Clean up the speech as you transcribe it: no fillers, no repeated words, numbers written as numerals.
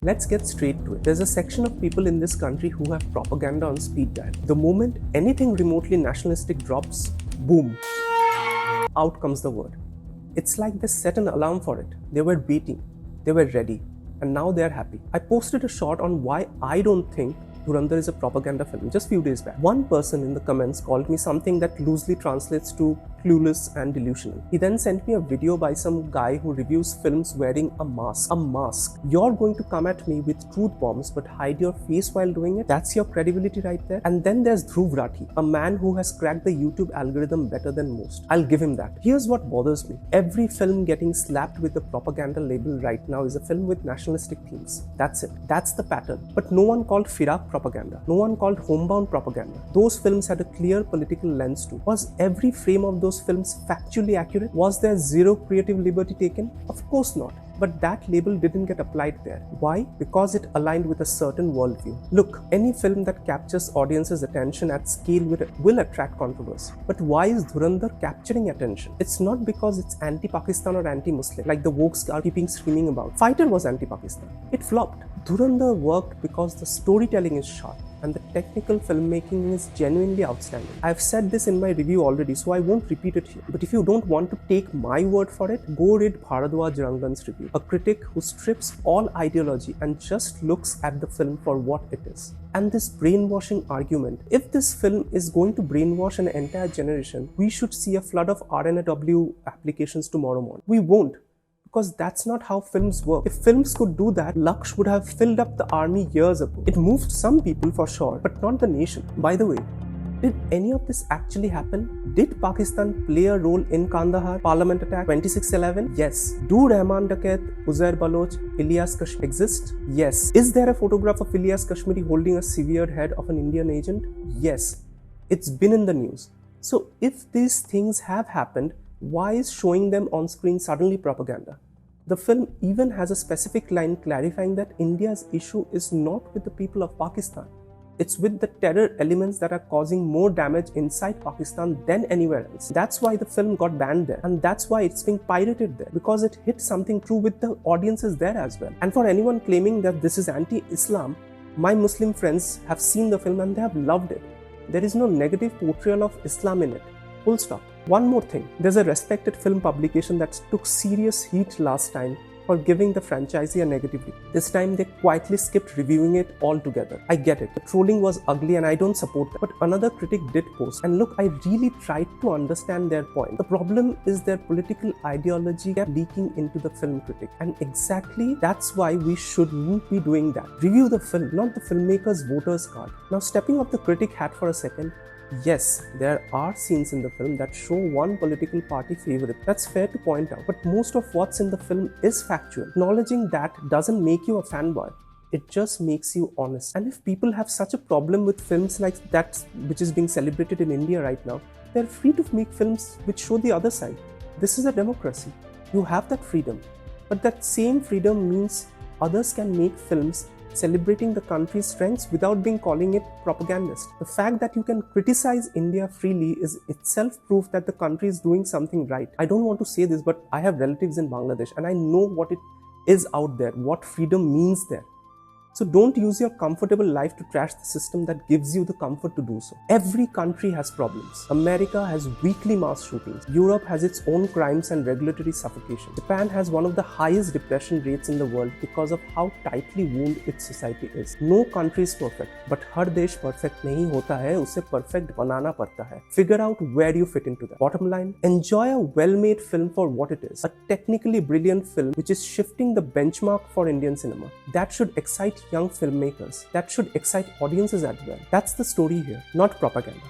Let's get straight to it. There's a section of people in this country who have propaganda on speed dial. The moment anything remotely nationalistic drops, boom, out comes the word. It's like they set an alarm for it. They were waiting, they were ready, and now they're happy. I posted a short on why I don't think Dhurandhar is a propaganda film just few days back. One person in the comments called me something that loosely translates to clueless and delusional. He then sent me a video by some guy who reviews films wearing a mask. A mask. You're going to come at me with truth bombs but hide your face while doing it? That's your credibility right there. And then there's Dhurandhar, a man who has cracked the YouTube algorithm better than most. I'll give him that. Here's what bothers me. Every film getting slapped with the propaganda label right now is a film with nationalistic themes. That's it. That's the pattern. But no one called Firak propaganda. No one called Homebound propaganda. Those films had a clear political lens too. Was every frame of those films factually accurate? Was there zero creative liberty taken? Of course not. But that label didn't get applied there. Why? Because it aligned with a certain worldview. Look, any film that captures audiences' attention at scale will attract controversy. But why is Dhurandhar capturing attention? It's not because it's anti-Pakistan or anti-Muslim, like the wokes are keeping screaming about. Fighter was anti-Pakistan. It flopped. Dhurandhar worked because the storytelling is sharp and the technical filmmaking is genuinely outstanding. I've said this in my review already, so I won't repeat it here. But if you don't want to take my word for it, go read Bharadwaj Rangan's review, a critic who strips all ideology and just looks at the film for what it is. And this brainwashing argument, if this film is going to brainwash an entire generation, we should see a flood of RNAW applications tomorrow morning. We won't. Because that's not how films work. If films could do that, Laksh would have filled up the army years ago. It moved some people for sure, but not the nation. By the way, did any of this actually happen? Did Pakistan play a role in Kandahar Parliament attack 2611? Yes. Do Rahman Dakat, Uzair Baloch, Ilyas Kashmiri exist? Yes. Is there a photograph of Ilyas Kashmiri holding a severed head of an Indian agent? Yes. It's been in the news. So if these things have happened, why is showing them on screen suddenly propaganda? The film even has a specific line clarifying that India's issue is not with the people of Pakistan. It's with the terror elements that are causing more damage inside Pakistan than anywhere else. That's why the film got banned there, and that's why it's being pirated there, because it hit something true with the audiences there as well. And for anyone claiming that this is anti-Islam, my Muslim friends have seen the film and they have loved it. There is no negative portrayal of Islam in it. Full stop. One more thing, there's a respected film publication that took serious heat last time for giving the franchisee a negative review. This time they quietly skipped reviewing it altogether. I get it, the trolling was ugly and I don't support that. But another critic did post, and look, I really tried to understand their point. The problem is their political ideology kept leaking into the film critic, and exactly that's why we shouldn't be doing that. Review the film, not the filmmaker's voter's card. Now stepping off the critic hat for a second, yes, there are scenes in the film that show one political party favorite. That's fair to point out. But most of what's in the film is factual. Acknowledging that doesn't make you a fanboy. It just makes you honest. And if people have such a problem with films like that, which is being celebrated in India right now, they're free to make films which show the other side. This is a democracy. You have that freedom. But that same freedom means others can make films celebrating the country's strengths without calling it propagandist. The fact that you can criticize India freely is itself proof that the country is doing something right. I don't want to say this, but I have relatives in Bangladesh and I know what it is out there, what freedom means there. So don't use your comfortable life to trash the system that gives you the comfort to do so. Every country has problems. America has weekly mass shootings. Europe has its own crimes and regulatory suffocation. Japan has one of the highest depression rates in the world because of how tightly wound its society is. No country is perfect, but har desh perfect nahi hota hai, usse perfect banana padta hai. Figure out where you fit into that. Bottom line, enjoy a well-made film for what it is. A technically brilliant film which is shifting the benchmark for Indian cinema. That should excite young filmmakers. That should excite audiences as well. That's the story here, not propaganda.